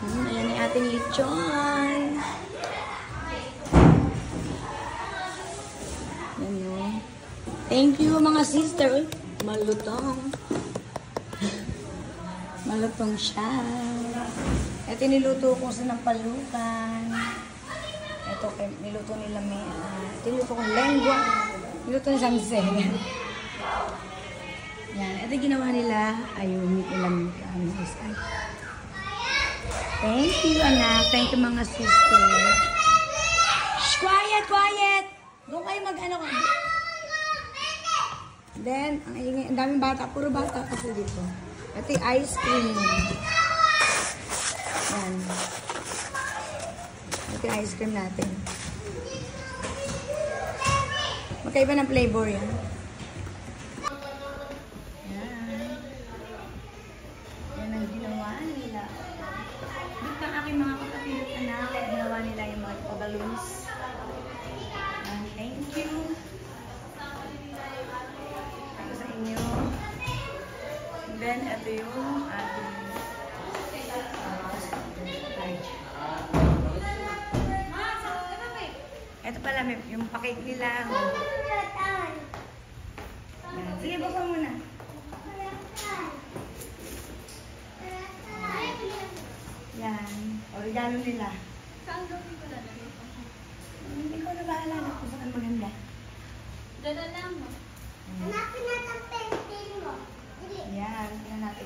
Ayan yung ating lechon. Ayan yun. Thank you mga sister. Malutong. Malutong siya. Ito niluto ko sa nampalukan. Ito niluto nila may ito niluto ko lengua. Niluto ni Sanse. Yan. Ito ginawa nila. Ayun, ilang thank you, anak. Thank you, mga sister. Shh, quiet, quiet! Doon kayo mag-ano ka. Then, ang daming bata. Puro bata kasi dito. Ito yung ice cream. Yan. Ito yung ice cream natin. Magkaiba ng flavor yan. Yan ang ginawa nila. Dito ang aking mga kapatid at anak. Ginawa nila yung mga balloons. Thank you. Ito sa inyo. And then, ito yung ating ito pala, yung pakik nila. Yan. Sige, buksan muna. Yan. Origano nila. Saan gawin ko na? Hindi ko na bahala na kung saan maganda. Dala lang mo. Hanapin natin ang pencil mo. Yan. Tingnan natin.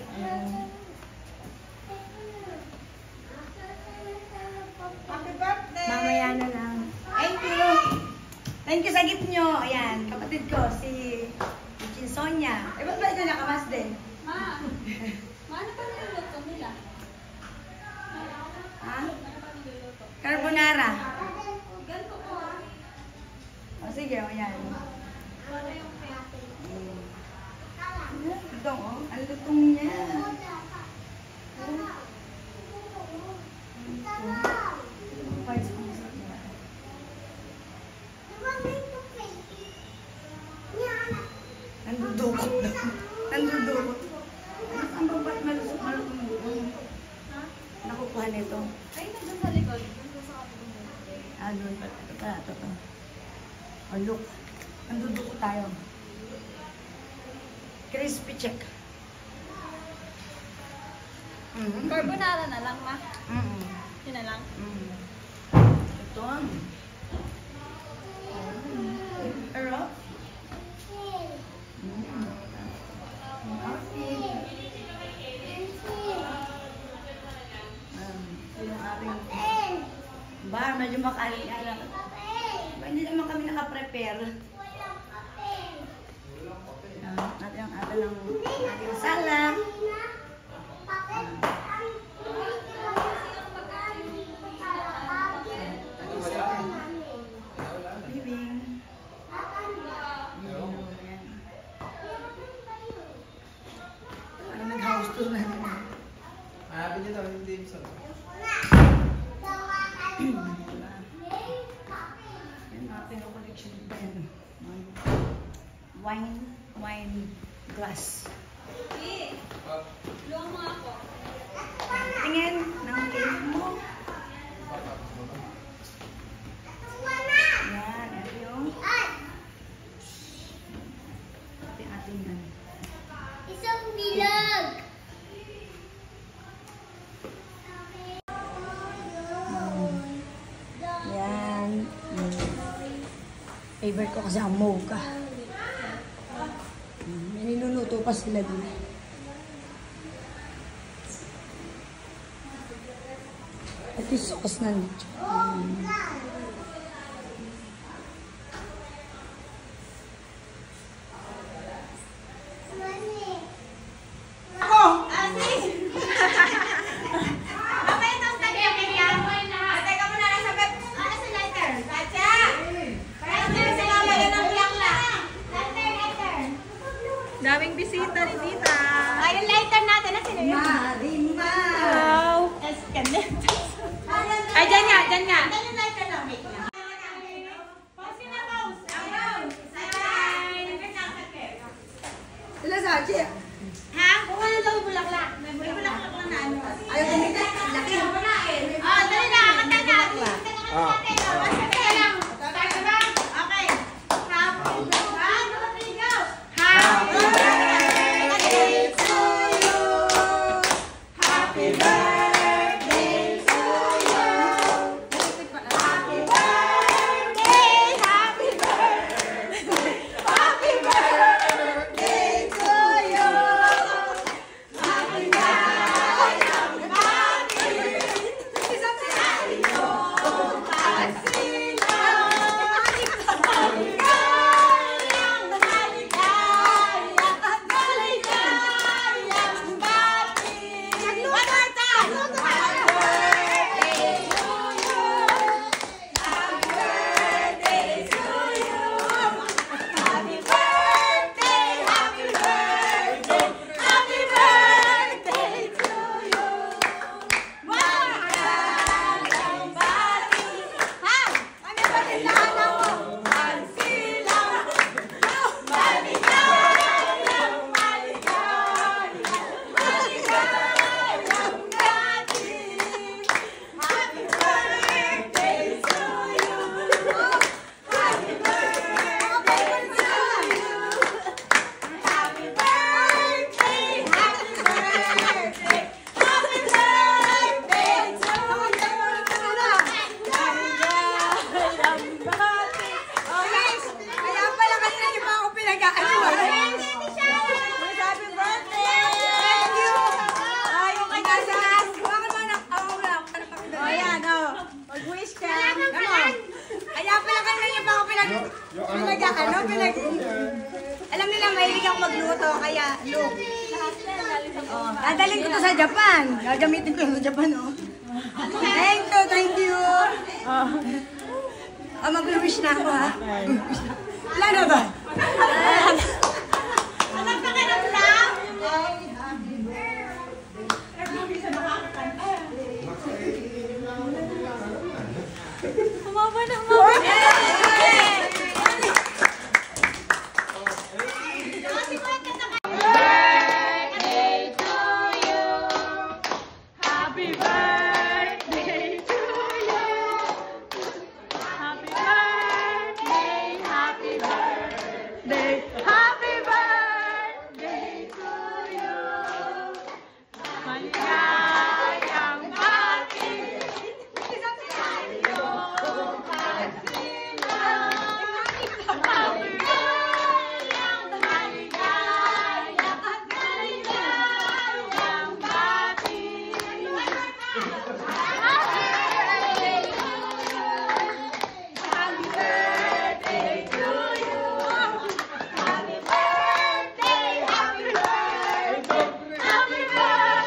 Happy birthday! Mamaya na lang. Thank you. Thank you sa gift nyo. Ayan. Kapatid ko, si Sonia. Eh, ba't ba ito nakamas din? Ma! Ano pa niluluto nila? Ha? Ano pa niluluto? Carbonara. Ganito ko ah. O, sige. Ayan. Wala yung pencil. Ito, oh. Ang lutong niya. Nandudukot na. Nandudukot. Ang babat malutong doon. Ha? Nakukuha nito. Ay, nandun sa likod. Nandun sa kapatid. Doon pa. Ito pa. Ito pa. Oh, look. Nandudukot tayo. Crispy check. Carbonara na lang, ma. Yun na lang. Ito. Pero, yung ating bar, medyo makalit-alat. Hindi naman kami nakaprepare. At yung ating salad. Living. Ano nag-house tour na nila. Hanapin niyo daw yung Davidson. Yan ating collection ba yan? Wine glass. Eh, luwang mo ako. Tingin ng cake mo. Yan, ito yung ating yan. Isang bilog! Yan. Favorite ko kasi ang mocha. May niluluto pa sila dun. Ito yung sauce na nito. Daming bisita ni Tita. Ay, yung lighter natin. Nasaan yun? Marima! Wow. Escalate. Ay, dyan nga, dyan nga. Ano yung lighter namin? Alam nila, mahilig ako magluto, kaya look. Oh, dadalhin ko to sa Japan. Gagamitin ko sa Japan, oh. Thank you. Mag-wish na ako, ha? Wala na ba? Anong pakiramdam? Humaba na, humaba. Happy birthday to you. Happy birthday, happy birthday, happy birthday to you. Maligayang bati. Happy maligayang bati. Happy birthday!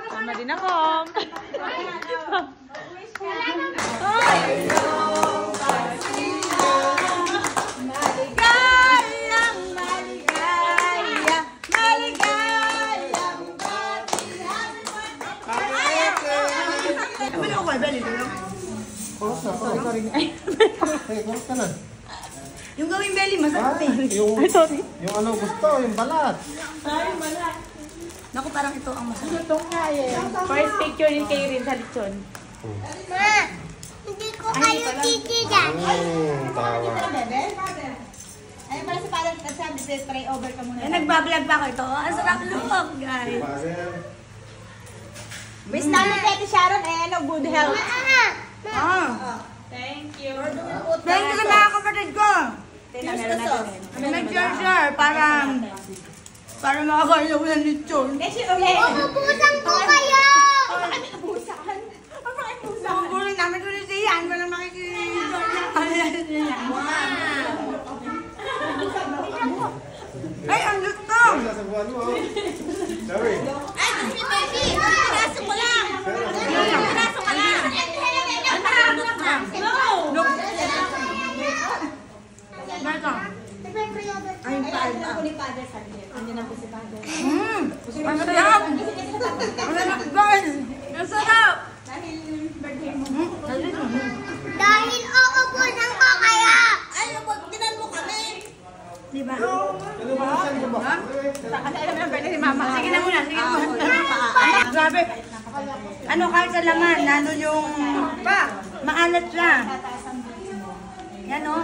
Sama din ako. Yung gawing belly, masarap eh. Yung ano gusto, yung balat. Naku, parang ito ang masarap. Ito nga eh. First picture ni Kay rin sa lechon. Ma, hindi ko kayo titigan. Tawa. Ay, para sa parang sabi, try over ka muna. Nagbablog pa ako ito. Ang sarap look, guys. Wish namin kay Sharon, good health. Thank you. Thank you sa mga kapatid ko. Nag-share para makakain ako ng lechon. Uubusan ko kayo! Ang gulo namin tuloy si Yan. Walang makikita. Ay, ang gusto! Sasabuhan mo. Sorry. Ay, si Baby! Piraso ko lang! Piraso ko lang! Look. Marta. Ay, paano? Ang sarap! Ang sarap, guys! Ang sarap! Dahil uubusan ko kaya! Ay, tinan mo kami! Diba? Si Mama. Sige na muna, sige muna. Grabe. Ano kahit sa laman, ano yung maalat siya. Yan o.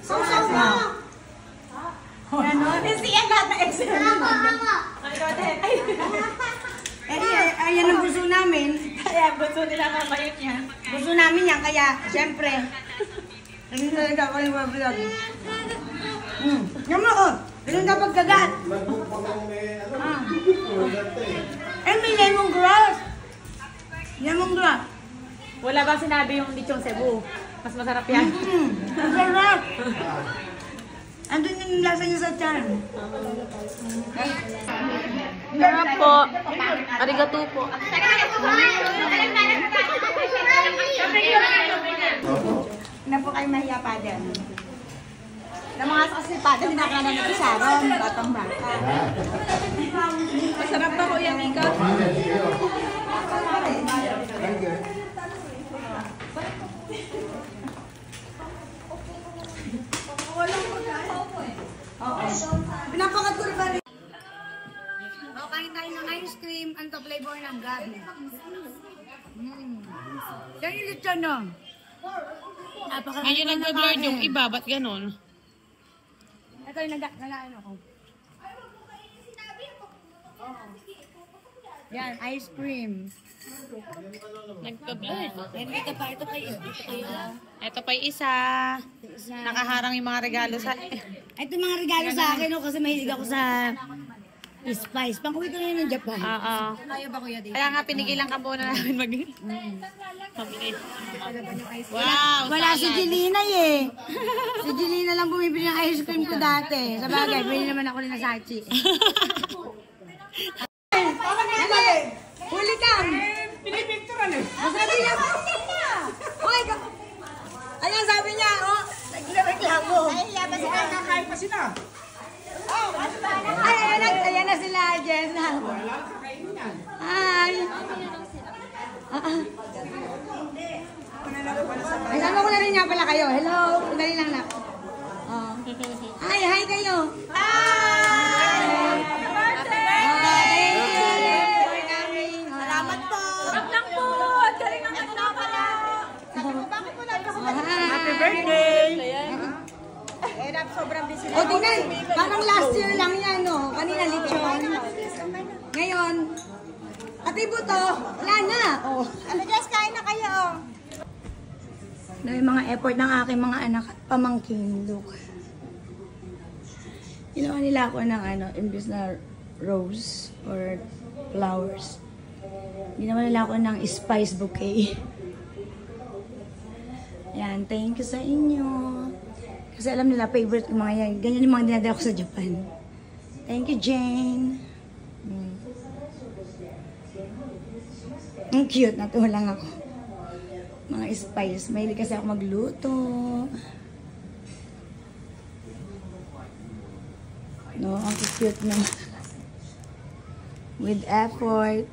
Susaw mo! Yan o. Siya lahat na excel. Hama! Ayan ang gusto namin. Kaya gusto nila mamayot niya. Gusto namin yan, kaya siyempre. Hindi talaga ako yung vlog. Yan mo o. Ganun dapat kagat. Mag-book pa kami may ano. Eh, may lemongrass. Lemongrass. Wala bang sinabi yung lechong Cebu? Mas masarap yan. Ang sarap. Andun yung lasa niya sa tiyan. Sarap po. Arigato po. Na po kayo mahiya pa din. Na mga kasipadan, hindi na ka na ni Sharon, batang bata. Masarap ba Kuya Mika? flavor ng gabi. Yan yung lechon, no? Ngayon nag-blurred yung iba, ba't ganon? Ito yung nag-ano ko. Yan, ice cream. Nag-blurred. Ito pa, ito kayo. Ito pa yung isa. Nakaharang yung mga regalo sa... Ito yung mga regalo sa akin, no? Kasi mahilig ako sa spice. Pang-uwi ko na yun ng Japan. Oo. Kaya ba kuya dito? Kaya nga pinigilan ka muna namin mag... Wow! Wala si Jelina eh. Si Jelina lang bumibili ng ice cream ko dati. Sa bagay, bili naman ako na Sachi. Huli ka! Pinipicturan eh. Masabi niya pa! Hoy! Ayan sabi niya, oh! Nagreklamo. Nahiya ba sila? Nakakain pa sila. Ay, ayan na sila, Jenna. Hi! Ay, sama ko na rin nga pala kayo. Hello! Dali lang na. Oh. Hi kayo! Hi! Salamat po! Lang po. Galing ang ano pala. Sabi ko, bakit mo Happy birthday! Sobrang busy O, tingnan. Parang last year lang yan, no? Kanina lechon. Ngayon, Ate Buto, wala na. Oh. Ano, Jess, kain na kayo. Dahil mga effort ng aking mga anak at pamangkin, look. Ginawa nila ako ng imbis na rose or flowers. Ginawa nila ako ng spice bouquet. Yan, thank you sa inyo. Kasi alam nila, favorite ko mga yan. Ganyan yung mga dinadala ko sa Japan. Thank you, Jane. Ang cute, natuwa lang ako. Mga spice. Mahilig kasi ako magluto. No, ang cute naman. With effort.